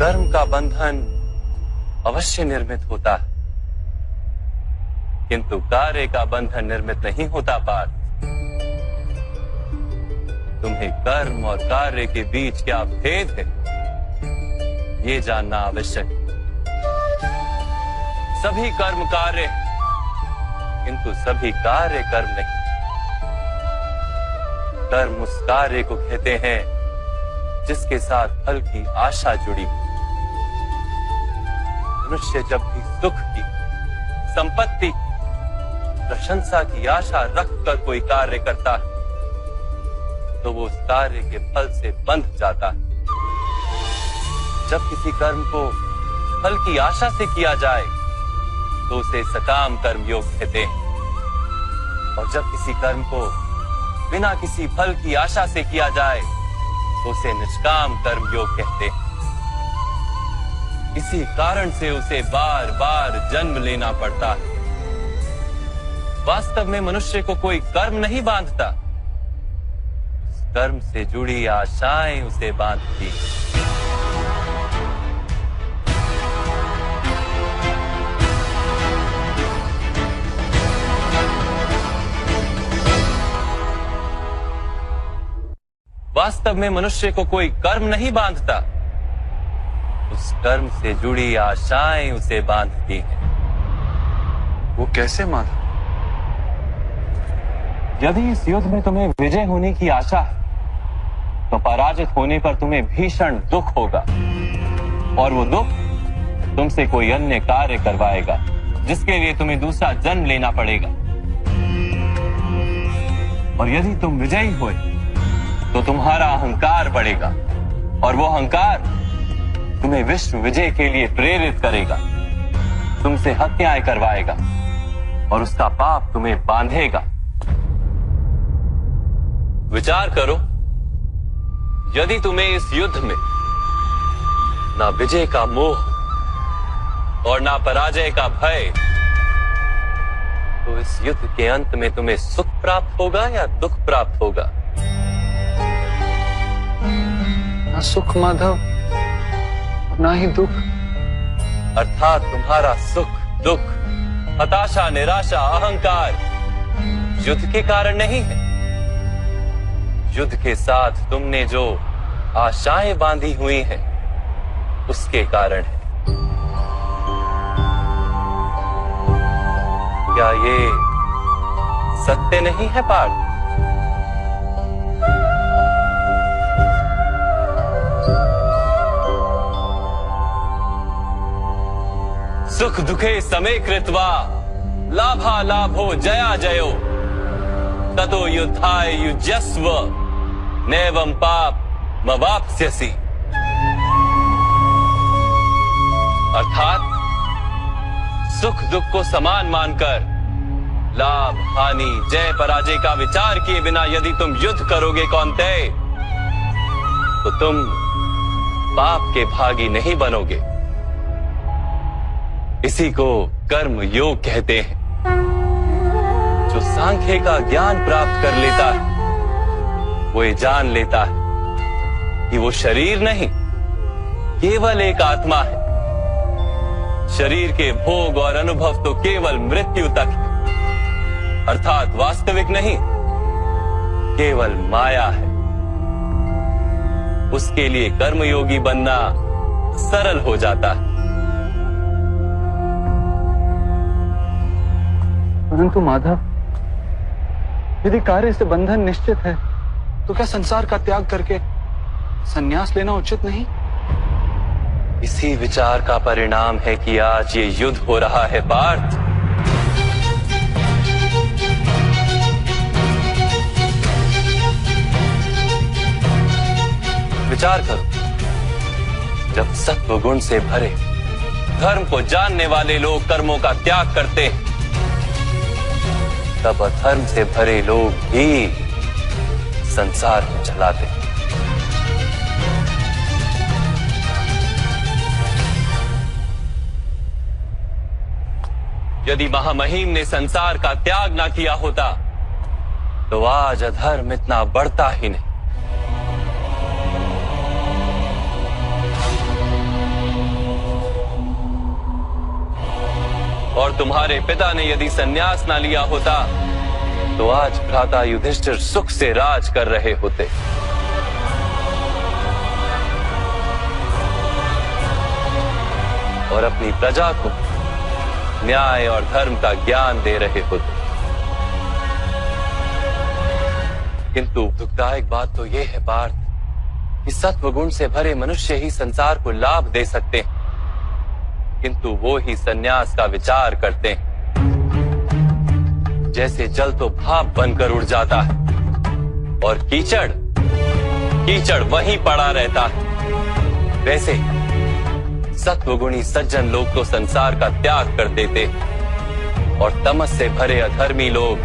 कर्म का बंधन अवश्य निर्मित होता है, किंतु कार्य का बंधन निर्मित नहीं होता पार्थ। तुम्हें कर्म और कार्य के बीच क्या भेद है, ये जानना आवश्यक है। सभी कर्म कार्य, किंतु सभी कार्य कर्म नहीं। कर्म उस कार्य को कहते हैं जिसके साथ फल की आशा जुड़ी। मनुष्य जब भी सुख की, संपत्ति, प्रशंसा की आशा रखकर कोई कार्य करता है तो वो उस कार्य के फल से बंध जाता है। जब किसी कर्म को फल की आशा से किया जाए तो उसे सकाम कर्म योग कहते हैं, और जब किसी कर्म को बिना किसी फल की आशा से किया जाए तो उसे निष्काम कर्म योग कहते हैं। इसी कारण से उसे बार बार जन्म लेना पड़ता है। वास्तव में मनुष्य को कोई कर्म नहीं बांधता, कर्म से जुड़ी आशाएं उसे बांधती। वास्तव में मनुष्य को कोई कर्म नहीं बांधता, उस कर्म से जुड़ी आशाएं उसे बांधती हैं। वो कैसे माधव? यदि इस युद्ध में तुम्हें विजय होने की आशा है तो पराजित होने पर तुम्हें भीषण दुख होगा, और वो दुख तुमसे कोई अन्य कार्य करवाएगा जिसके लिए तुम्हें दूसरा जन्म लेना पड़ेगा। और यदि तुम विजयी हुए तो तुम्हारा अहंकार बढ़ेगा, और वो अहंकार तुम्हें विश्व विजय के लिए प्रेरित करेगा, तुमसे हत्याएं करवाएगा और उसका पाप तुम्हें बांधेगा। विचार करो, यदि तुम्हें इस युद्ध में ना विजय का मोह और ना पराजय का भय, तो इस युद्ध के अंत में तुम्हें सुख प्राप्त होगा या दुख प्राप्त होगा? ना सुख माधव, ना ही दुख। अर्थात तुम्हारा सुख, दुख, हताशा, निराशा, अहंकार युद्ध के कारण नहीं है। युद्ध के साथ तुमने जो आशाएं बांधी हुई हैं, उसके कारण है। क्या ये सत्य नहीं है पार्थ? सुख दुखे समे कृत्वा लाभा लाभो जया जयो ततो युद्धाय युज्यस्व नैवं पाप मवाप्स्यसि। अर्थात सुख दुख को समान मानकर लाभ हानि जय पराजय का विचार किए बिना यदि तुम युद्ध करोगे कौन्तेय, तो तुम पाप के भागी नहीं बनोगे। इसी को कर्म योग कहते हैं। जो सांख्य का ज्ञान प्राप्त कर लेता है वो ये जान लेता है कि वो शरीर नहीं, केवल एक आत्मा है। शरीर के भोग और अनुभव तो केवल मृत्यु तक है, अर्थात वास्तविक नहीं, केवल माया है। उसके लिए कर्मयोगी बनना सरल हो जाता है। परंतु माधव, यदि कार्य से बंधन निश्चित है तो क्या संसार का त्याग करके संन्यास लेना उचित नहीं? इसी विचार का परिणाम है कि आज ये युद्ध हो रहा है पार्थ। विचार करो, जब सत्व गुण से भरे धर्म को जानने वाले लोग कर्मों का त्याग करते हैं, तब अधर्म से भरे लोग भी संसार को चलाते हैं। यदि महामहिम ने संसार का त्याग ना किया होता तो आज अधर्म इतना बढ़ता ही नहीं। और तुम्हारे पिता ने यदि संन्यास ना लिया होता तो आज भ्राता युधिष्ठिर सुख से राज कर रहे होते। और अपनी प्रजा को न्याय और धर्म का ज्ञान दे रहे होते। किंतु दुखदायक बात तो यह है पार्थ कि सत्वगुण से भरे मनुष्य ही संसार को लाभ दे सकते हैं, किंतु वो ही संन्यास का विचार करते हैं। जैसे जल तो भाप बनकर उड़ जाता है और कीचड़ वहीं पड़ा रहता है, वैसे सत्वगुणी सज्जन लोग तो संसार का त्याग कर देते और तमस से भरे अधर्मी लोग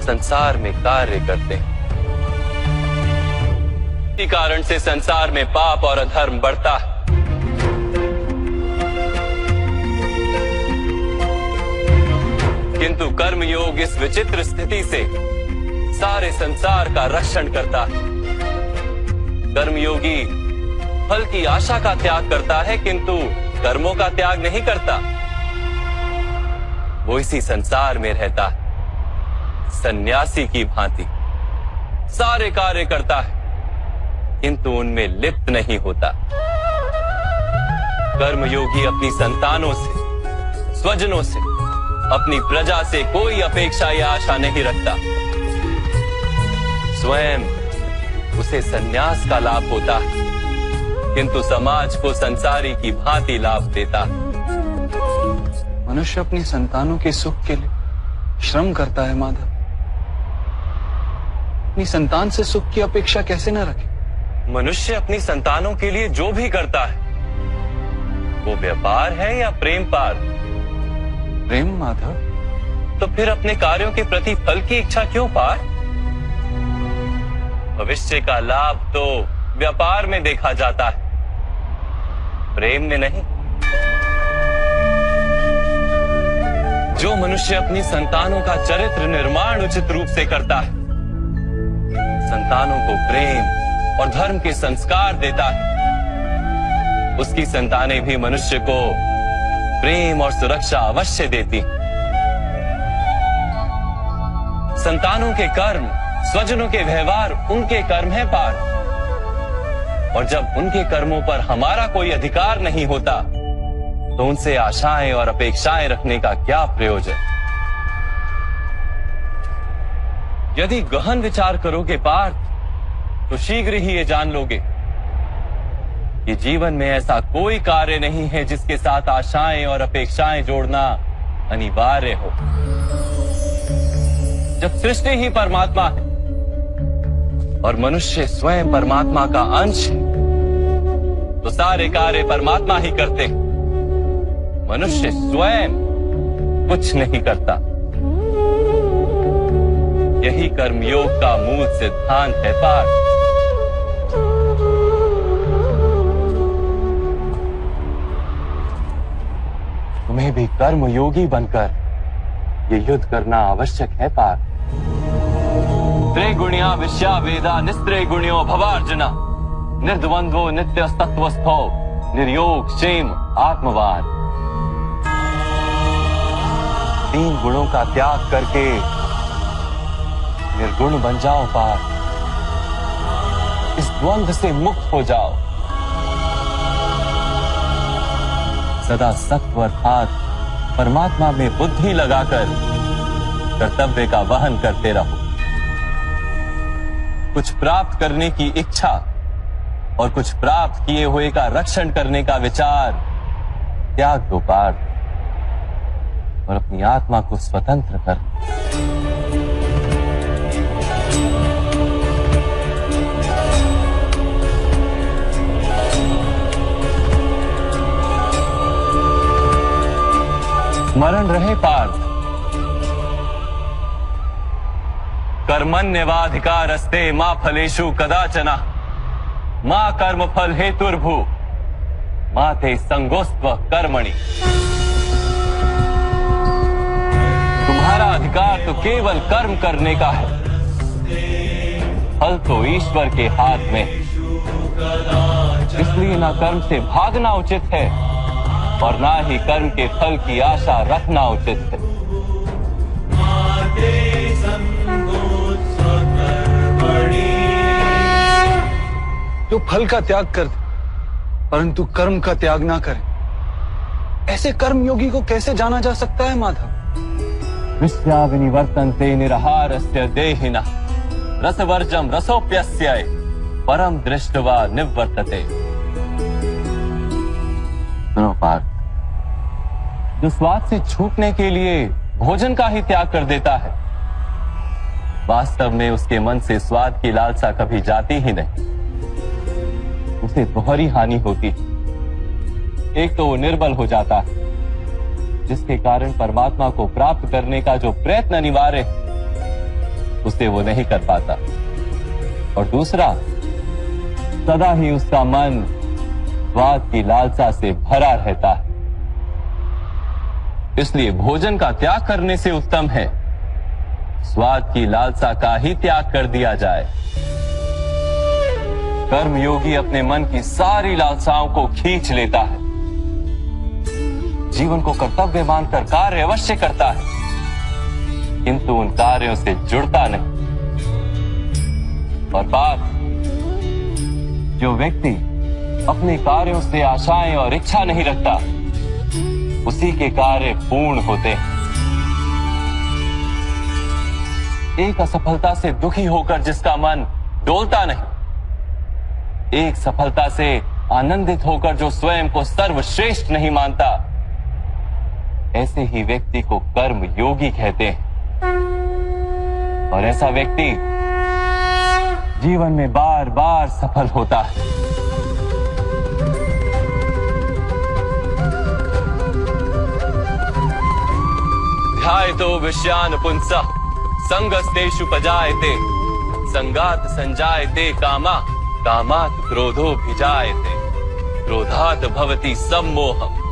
संसार में कार्य करते हैं। इसी कारण से संसार में पाप और अधर्म बढ़ता है। किंतु कर्मयोग इस विचित्र स्थिति से सारे संसार का रक्षण करता है। कर्मयोगी फल की आशा का त्याग करता है, किंतु कर्मों का त्याग नहीं करता। वो इसी संसार में रहता है, सन्यासी की भांति सारे कार्य करता है, किंतु उनमें लिप्त नहीं होता। कर्मयोगी अपनी संतानों से, स्वजनों से, अपनी प्रजा से कोई अपेक्षा या आशा नहीं रखता। स्वयं उसे संन्यास का लाभ होता है, किंतु समाज को संसारी की भांति लाभ देता। मनुष्य अपनी संतानों के सुख के लिए श्रम करता है माधव। अपनी संतान से सुख की अपेक्षा कैसे न रखे? मनुष्य अपनी संतानों के लिए जो भी करता है वो व्यापार है या प्रेम पार? प्रेम माधव। तो फिर अपने कार्यों के प्रति फल की इच्छा क्यों पार? भविष्य का लाभ तो व्यापार में देखा जाता है, प्रेम में नहीं। जो मनुष्य अपनी संतानों का चरित्र निर्माण उचित रूप से करता है, संतानों को प्रेम और धर्म के संस्कार देता है, उसकी संतानें भी मनुष्य को प्रेम और सुरक्षा अवश्य देती। संतानों के कर्म, स्वजनों के व्यवहार उनके कर्म है पार। और जब उनके कर्मों पर हमारा कोई अधिकार नहीं होता तो उनसे आशाएं और अपेक्षाएं रखने का क्या प्रयोजन? यदि गहन विचार करोगे पार्थ तो शीघ्र ही ये जान लोगे कि जीवन में ऐसा कोई कार्य नहीं है जिसके साथ आशाएं और अपेक्षाएं जोड़ना अनिवार्य हो। जब सृष्टि ही परमात्मा है और मनुष्य स्वयं परमात्मा का अंश है, तो सारे कार्य परमात्मा ही करते हैं। मनुष्य स्वयं कुछ नहीं करता। यही कर्मयोग का मूल सिद्धांत है पार्थ। तुम्हें भी कर्मयोगी बनकर ये युद्ध करना आवश्यक है पार्थ। त्रिगुणिया विश्या वेदा निस्त्रिगुण्यो भवार्जुना निर्द्वंद्वो नित्यस्तत्वस्थो निर्योग क्षेम आत्मवान। 3 गुणों का त्याग करके निर्गुण बन जाओ पार्थ। इस द्वंद्व से मुक्त हो जाओ। सदा सत्व अर्थात परमात्मा में बुद्धि लगाकर कर्तव्य का वहन करते रहो। कुछ प्राप्त करने की इच्छा और कुछ प्राप्त किए हुए का रक्षण करने का विचार त्याग दो पार्थ और अपनी आत्मा को स्वतंत्र कर। स्मरण रहे पार्थ, कर्मण्यवाधिकारस्ते मा फलेषु कदाचन मा कर्म फल हेतुर्भु मा ते संगोस्त्व कर्मणि। तुम्हारा अधिकार तो केवल कर्म करने का है, फल तो ईश्वर के हाथ में। इसलिए ना कर्म से भागना उचित है और ना ही कर्म के फल की आशा रखना उचित है। जो फल का त्याग कर दे परंतु कर्म का त्याग ना करे, ऐसे कर्म योगी को कैसे जाना जा सकता है माधव? विश्या विनिवर्तन्ते निरहारस्य देहिनः रसवर्जम रसोप्यस्य परम दृष्ट्वा निवर्तते। सुनो पार्थ, जो स्वाद से छूटने के लिए भोजन का ही त्याग कर देता है, वास्तव में उसके मन से स्वाद की लालसा कभी जाती ही नहीं। उसे दोहरी हानि होती है। एक तो वो निर्बल हो जाता है, जिसके कारण परमात्मा को प्राप्त करने का जो प्रयत्न अनिवार्य है उसे वो नहीं कर पाता, और दूसरा सदा ही उसका मन स्वाद की लालसा से भरा रहता है। इसलिए भोजन का त्याग करने से उत्तम है स्वाद की लालसा का ही त्याग कर दिया जाए। कर्मयोगी अपने मन की सारी लालसाओं को खींच लेता है, जीवन को कर्तव्य मानकर कार्य अवश्य करता है, किंतु उन कार्यों से जुड़ता नहीं। और बात, जो व्यक्ति अपने कार्यों से आशाएं और इच्छा नहीं रखता, उसी के कार्य पूर्ण होते हैं। एक असफलता से दुखी होकर जिसका मन डोलता नहीं, एक सफलता से आनंदित होकर जो स्वयं को सर्वश्रेष्ठ नहीं मानता, ऐसे ही व्यक्ति को कर्म योगी कहते हैं। और ऐसा व्यक्ति जीवन में बार बार सफल होता है। ध्यायतो विषयान पुंसः संगस्तेषु पजायते संगात संजायते कामा कामात् क्रोधो भिजायते क्रोधात् भवति सम्मोहम्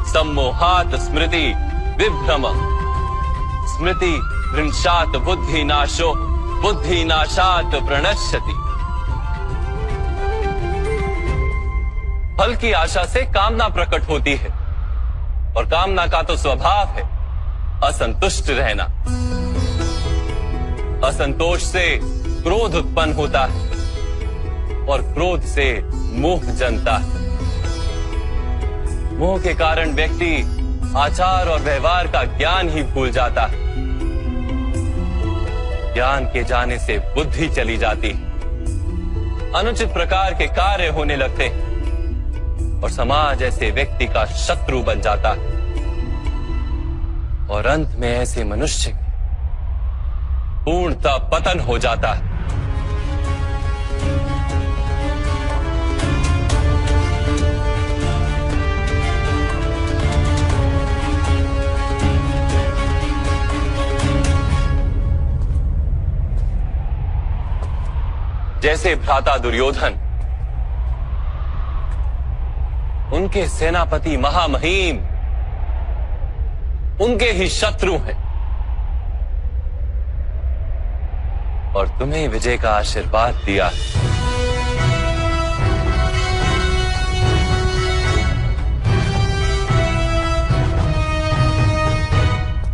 सम्मोहात् स्मृति विभ्रमः स्मृति भ्रंशात् बुद्धिनाशो बुद्धिनाशात् प्रणश्यति। फल की आशा से कामना प्रकट होती है, और कामना का तो स्वभाव है असंतुष्ट रहना। असंतोष से क्रोध उत्पन्न होता है, और क्रोध से मोह जन्मता है। मोह के कारण व्यक्ति आचार और व्यवहार का ज्ञान ही भूल जाता है। ज्ञान के जाने से बुद्धि चली जाती है, अनुचित प्रकार के कार्य होने लगते हैं, और समाज ऐसे व्यक्ति का शत्रु बन जाता है। और अंत में ऐसे मनुष्य पूर्णतः पतन हो जाता है। जैसे भ्राता दुर्योधन, उनके सेनापति महामहिम उनके ही शत्रु हैं, और तुम्हें विजय का आशीर्वाद दिया है।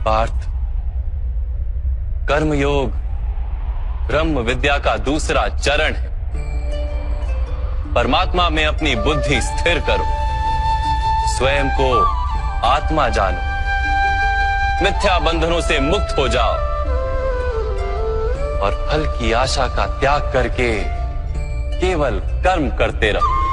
पार्थ, कर्मयोग ब्रह्म विद्या का दूसरा चरण है। परमात्मा में अपनी बुद्धि स्थिर करो, स्वयं को आत्मा जानो, मिथ्या बंधनों से मुक्त हो जाओ, और फल की आशा का त्याग करके केवल कर्म करते रहो।